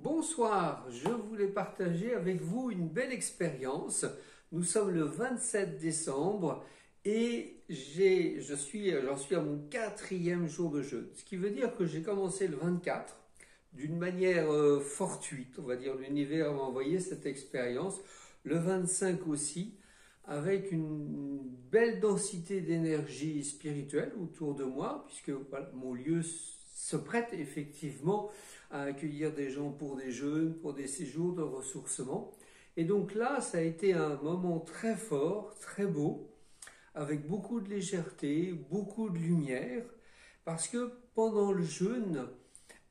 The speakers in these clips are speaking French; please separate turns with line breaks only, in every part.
Bonsoir, je voulais partager avec vous une belle expérience. Nous sommes le 27 décembre et j'en suis à mon 4e jour de jeûne. Ce qui veut dire que j'ai commencé le 24 d'une manière fortuite, on va dire. L'univers m'a envoyé cette expérience, le 25 aussi, avec une belle densité d'énergie spirituelle autour de moi, puisque voilà, mon lieu se prête effectivement à accueillir des gens pour des jeûnes, pour des séjours de ressourcement. Et donc là, ça a été un moment très fort, très beau, avec beaucoup de légèreté, beaucoup de lumière, parce que pendant le jeûne,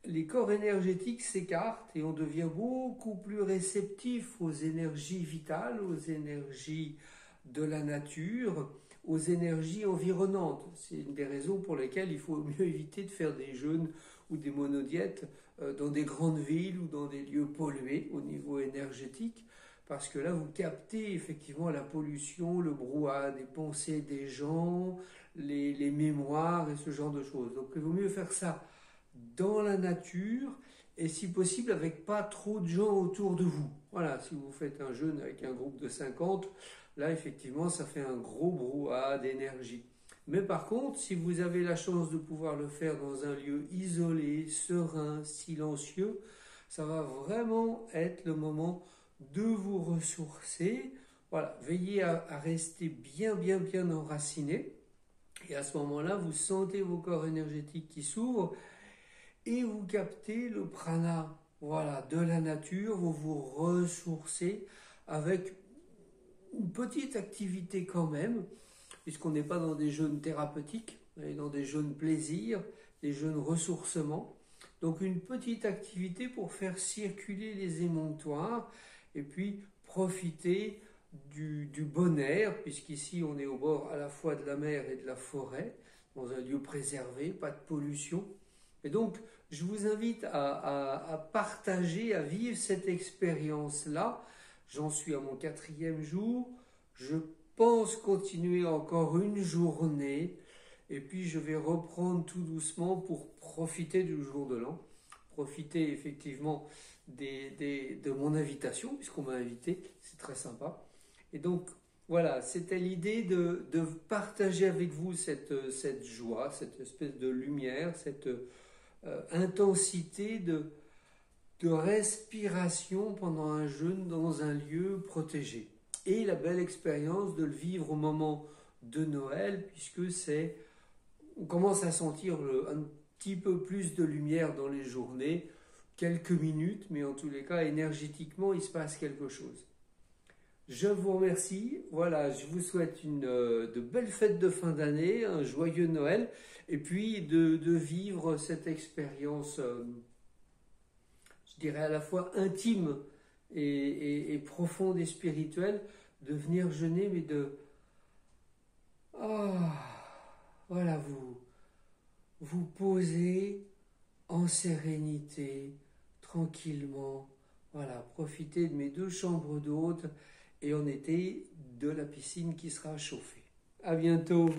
les corps énergétiques s'écartent et on devient beaucoup plus réceptif aux énergies vitales, aux énergies de la nature, aux énergies environnantes. C'est une des raisons pour lesquelles il faut mieux éviter de faire des jeûnes ou des monodiètes dans des grandes villes ou dans des lieux pollués au niveau énergétique, parce que là vous captez effectivement la pollution, le brouhaha des pensées des gens, les mémoires et ce genre de choses. Donc il vaut mieux faire ça dans la nature et si possible avec pas trop de gens autour de vous. Voilà, si vous faites un jeûne avec un groupe de 50, là effectivement ça fait un gros brouhaha d'énergie. Mais par contre, si vous avez la chance de pouvoir le faire dans un lieu isolé, serein, silencieux, ça va vraiment être le moment de vous ressourcer. Voilà, veillez à rester bien enraciné. Et à ce moment-là, vous sentez vos corps énergétiques qui s'ouvrent et vous captez le prana, voilà, de la nature. Vous vous ressourcez avec une petite activité quand même, puisqu'on n'est pas dans des jeûnes thérapeutiques, on est dans des jeûnes plaisir, des jeûnes ressourcement. Donc une petite activité pour faire circuler les émonctoires et puis profiter du bon air, puisqu'ici on est au bord à la fois de la mer et de la forêt, dans un lieu préservé, pas de pollution. Et donc je vous invite à partager, à vivre cette expérience-là. J'en suis à mon 4e jour. Je pense continuer encore une journée et puis je vais reprendre tout doucement pour profiter du jour de l'an, profiter effectivement de mon invitation, puisqu'on m'a invité, c'est très sympa. Et donc voilà, c'était l'idée de partager avec vous cette joie, cette espèce de lumière, cette intensité de respiration pendant un jeûne dans un lieu protégé. Et la belle expérience de le vivre au moment de Noël, puisque on commence à sentir un petit peu plus de lumière dans les journées, quelques minutes, mais en tous les cas, énergétiquement, il se passe quelque chose. Je vous remercie, voilà, je vous souhaite de belles fêtes de fin d'année, un joyeux Noël, et puis de vivre cette expérience, je dirais à la fois intime et profonde et spirituelle, de venir jeûner, mais voilà, vous posez en sérénité, tranquillement, voilà, profitez de mes 2 chambres d'hôtes et en été de la piscine qui sera chauffée. À bientôt.